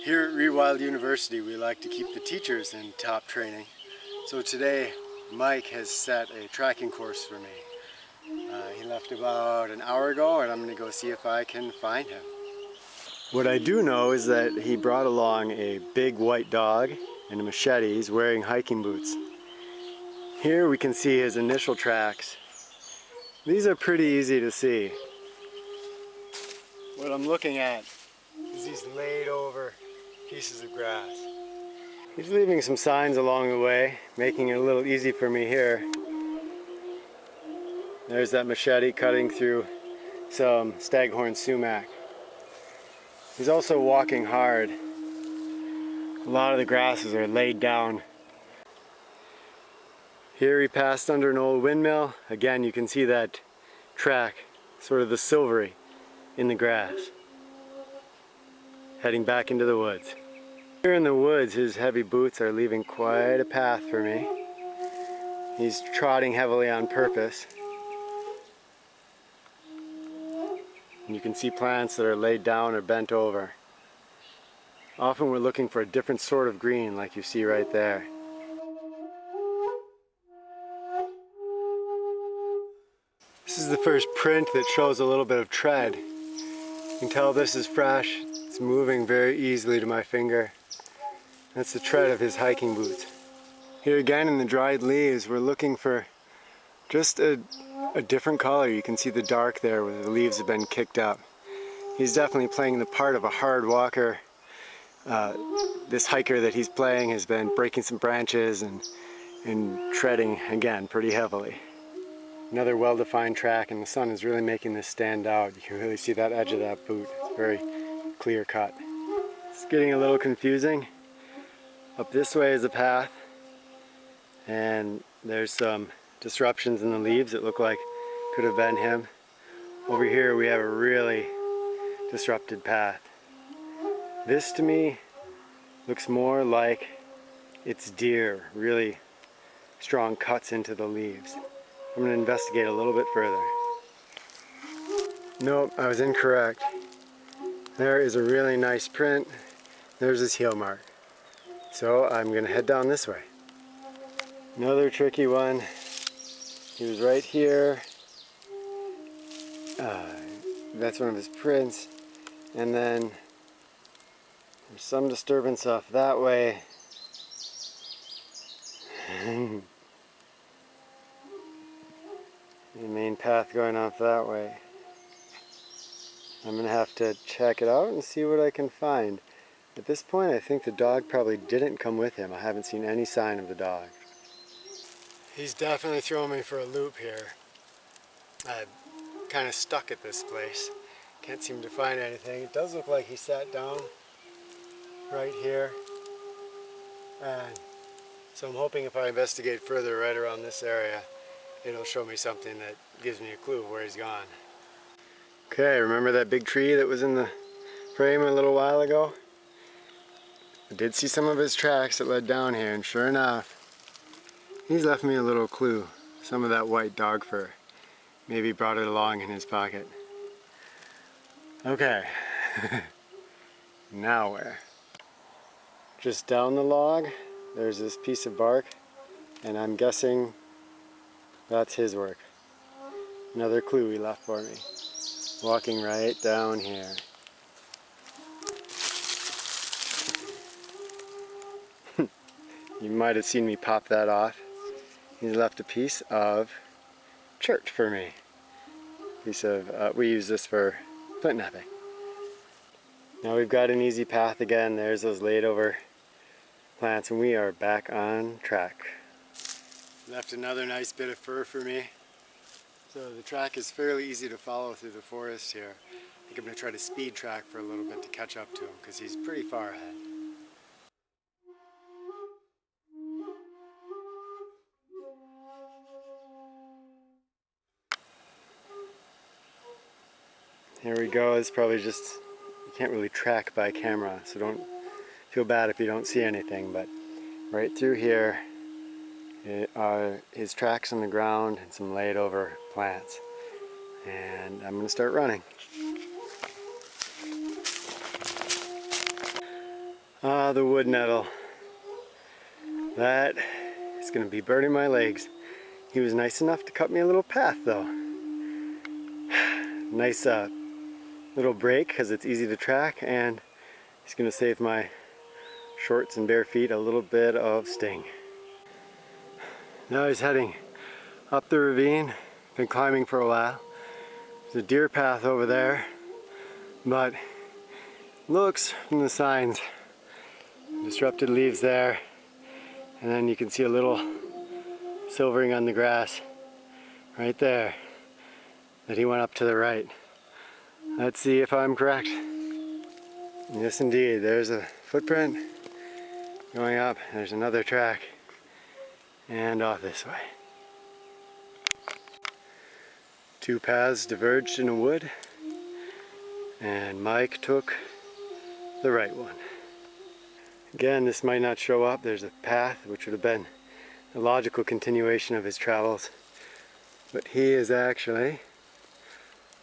Here at ReWildUniversity, we like to keep the teachers in top training. So today, Mike has set a tracking course for me. He left about an hour ago, and I'm going to go see if I can find him. What I do know is that he brought along a big white dog and a machete. He's wearing hiking boots. Here we can see his initial tracks. These are pretty easy to see. What I'm looking at is these laid over pieces of grass. He's leaving some signs along the way, making it a little easy for me here. There's that machete cutting through some staghorn sumac. He's also walking hard. A lot of the grasses are laid down. Here he passed under an old windmill. Again, you can see that track, sort of the silvery, in the grass. Heading back into the woods. Here in the woods, his heavy boots are leaving quite a path for me. He's trotting heavily on purpose. And you can see plants that are laid down or bent over. Often we're looking for a different sort of green, like you see right there. This is the first print that shows a little bit of tread. You can tell this is fresh. It's moving very easily to my finger. That's the tread of his hiking boots. Here again in the dried leaves, we're looking for just a different color. You can see the dark there where the leaves have been kicked up. He's definitely playing the part of a hard walker. This hiker that he's playing has been breaking some branches and treading, again, pretty heavily. Another well-defined track, and the sun is really making this stand out. You can really see that edge of that boot. It's very clear cut. It's getting a little confusing. Up this way is a path, and there's some disruptions in the leaves that look like could have been him. Over here we have a really disrupted path. This to me looks more like it's deer, really strong cuts into the leaves. I'm going to investigate a little bit further. Nope, I was incorrect. There is a really nice print. There's his heel mark. So I'm going to head down this way. Another tricky one. He was right here. That's one of his prints. And then there's some disturbance off that way. The main path going off that way. I'm going to have to check it out and see what I can find. At this point, I think the dog probably didn't come with him. I haven't seen any sign of the dog. He's definitely throwing me for a loop here. I'm kind of stuck at this place. Can't seem to find anything. It does look like he sat down right here. And so I'm hoping if I investigate further right around this area, it'll show me something that gives me a clue of where he's gone. Okay, remember that big tree that was in the frame a little while ago? I did see some of his tracks that led down here, and sure enough, he's left me a little clue. Some of that white dog fur. Maybe he brought it along in his pocket. Okay, now where? Just down the log, there's this piece of bark, and I'm guessing that's his work. Another clue he left for me. Walking right down here. You might have seen me pop that off. He's left a piece of chert for me. Piece of, we use this for flint knapping. Now we've got an easy path again. There's those laid over plants, and we are back on track. Left another nice bit of fur for me. So the track is fairly easy to follow through the forest here. I think I'm going to try to speed track for a little bit to catch up to him because he's pretty far ahead. Here we go. It's probably just, you can't really track by camera, so don't feel bad if you don't see anything, but right through here are his tracks on the ground and some laid over plants. And I'm going to start running. Ah, the wood nettle. That is going to be burning my legs. He was nice enough to cut me a little path though. Nice little break because it's easy to track, and he's going to save my shorts and bare feet a little bit of sting. Now he's heading up the ravine. Been climbing for a while. There's a deer path over there, but looks from the signs, disrupted leaves there, and then you can see a little silvering on the grass right there, that he went up to the right. Let's see if I'm correct. Yes indeed, there's a footprint going up, there's another track, and off this way. Two paths diverged in a wood, and Mike took the right one. Again, this might not show up. There's a path which would have been a logical continuation of his travels, but he is actually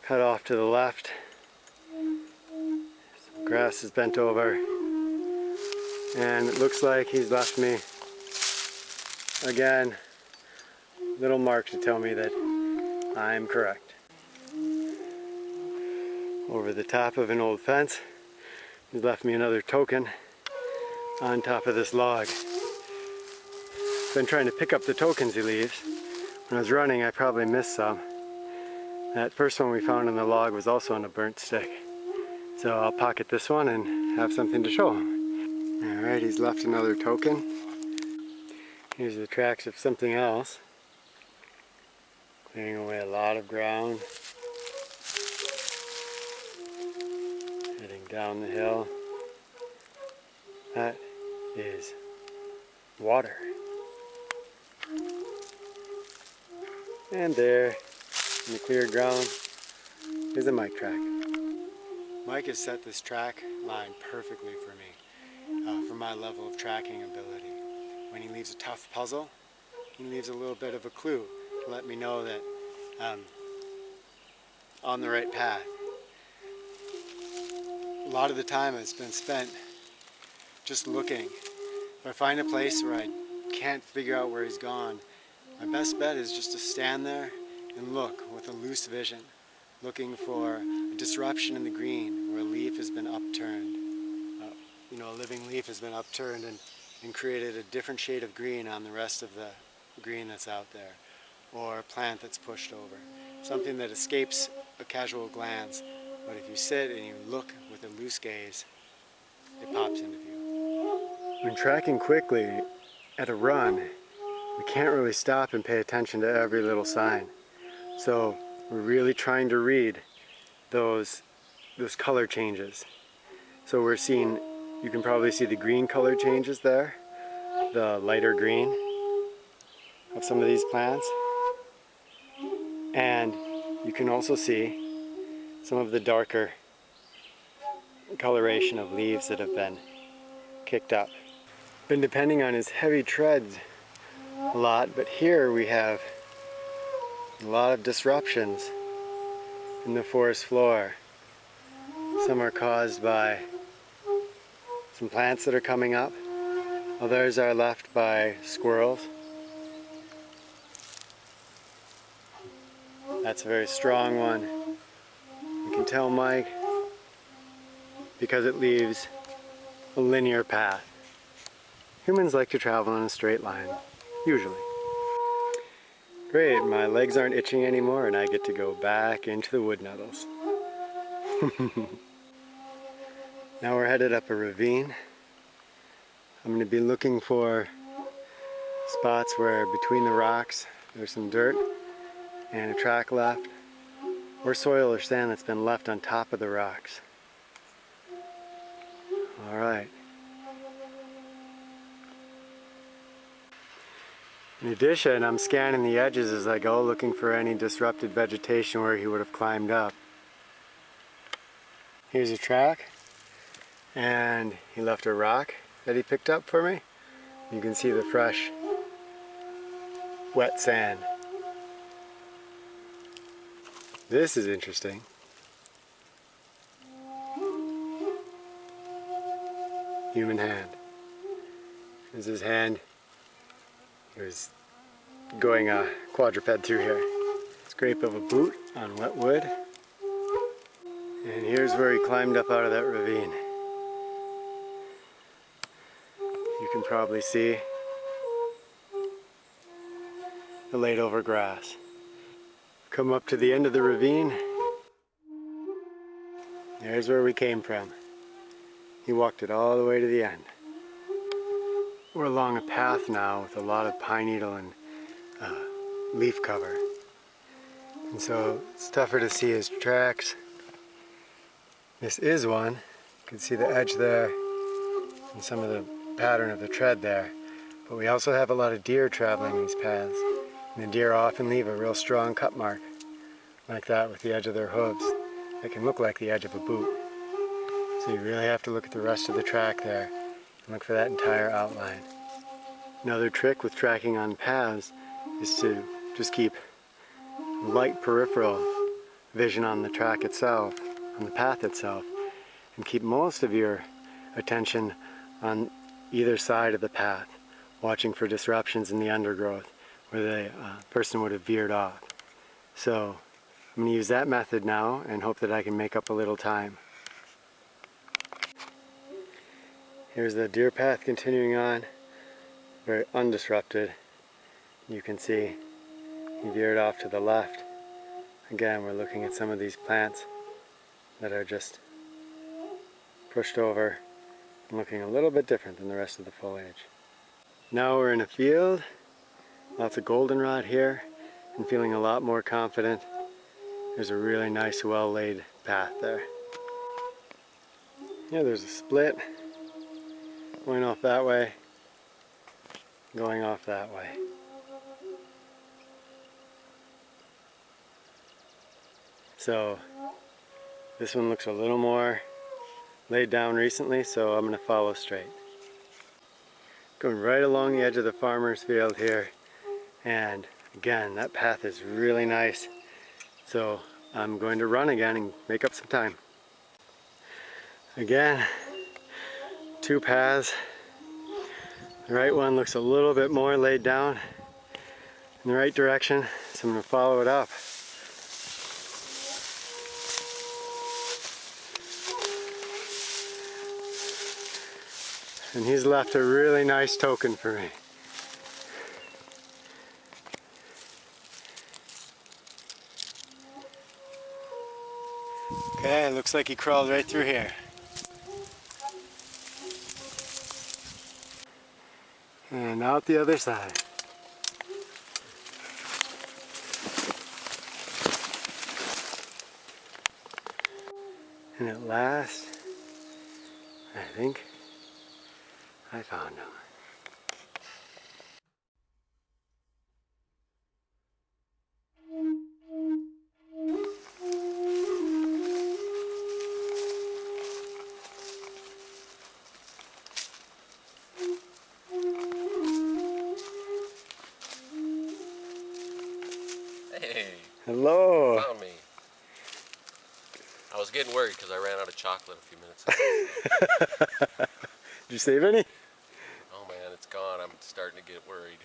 cut off to the left. Some grass is bent over, and it looks like he's left me again little mark to tell me that I'm correct. Over the top of an old fence, he's left me another token on top of this log. Been trying to pick up the tokens he leaves. When I was running, I probably missed some. That first one we found on the log was also on a burnt stick. So I'll pocket this one and have something to show him. Alright, he's left another token. Here's the tracks of something else. Clearing away a lot of ground. Heading down the hill. That is water. And there, in the clear ground, is a Mike track. Mike has set this track line perfectly for me, for my level of tracking ability. When he leaves a tough puzzle, he leaves a little bit of a clue to let me know that I'm on the right path. A lot of the time it's been spent just looking. If I find a place where I can't figure out where he's gone, my best bet is just to stand there and look with a loose vision, looking for a disruption in the green where a leaf has been upturned. A living leaf has been upturned and created a different shade of green on the rest of the green that's out there, or a plant that's pushed over. Something that escapes a casual glance, but if you sit and you look with a loose gaze, it pops into view. When tracking quickly at a run, we can't really stop and pay attention to every little sign. So we're really trying to read those color changes. So we're seeing, you can probably see the green color changes there, the lighter green of some of these plants. And you can also see some of the darker coloration of leaves that have been kicked up. Been depending on his heavy treads a lot, but here we have a lot of disruptions in the forest floor. Some are caused by some plants that are coming up. Others are left by squirrels. That's a very strong one. You can tell Mike because it leaves a linear path. Humans like to travel in a straight line, usually. Great, my legs aren't itching anymore and I get to go back into the wood nettles. Now we're headed up a ravine. I'm going to be looking for spots where between the rocks there's some dirt and a track left, or soil or sand that's been left on top of the rocks. Alright. In addition, I'm scanning the edges as I go, looking for any disrupted vegetation where he would have climbed up. Here's a track, and he left a rock that he picked up for me. You can see the fresh, wet sand. This is interesting. human hand. This is his hand. He was going a quadruped through here. Scrape of a boot on wet wood. And here's where he climbed up out of that ravine. You can probably see the laid over grass. Come up to the end of the ravine. There's where we came from. He walked it all the way to the end. We're along a path now with a lot of pine needle and leaf cover. And so it's tougher to see his tracks. This is one. You can see the edge there and some of the pattern of the tread there. But we also have a lot of deer traveling these paths. And the deer often leave a real strong cut mark like that with the edge of their hooves. That can look like the edge of a boot. So you really have to look at the rest of the track there and look for that entire outline. Another trick with tracking on paths is to just keep light peripheral vision on the track itself, on the path itself, and keep most of your attention on either side of the path, watching for disruptions in the undergrowth where the person would have veered off. So I'm going to use that method now and hope that I can make up a little time. Here's the deer path continuing on, very undisrupted. You can see he veered off to the left. Again, we're looking at some of these plants that are just pushed over and looking a little bit different than the rest of the foliage. Now we're in a field, lots of goldenrod here, and feeling a lot more confident. There's a really nice, well-laid path there. Yeah, there's a split going off that way, going off that way. So this one looks a little more laid down recently, so I'm going to follow straight. Going right along the edge of the farmer's field here, and again, that path is really nice. So I'm going to run again and make up some time. Again, two paths. The right one looks a little bit more laid down in the right direction, so I'm going to follow it up. And he's left a really nice token for me. Okay, looks like he crawled right through here. And out the other side. And at last, I think I found him. Hey. Hello. Found me. I was getting worried because I ran out of chocolate a few minutes ago. Did you save any? Oh man, it's gone. I'm starting to get worried.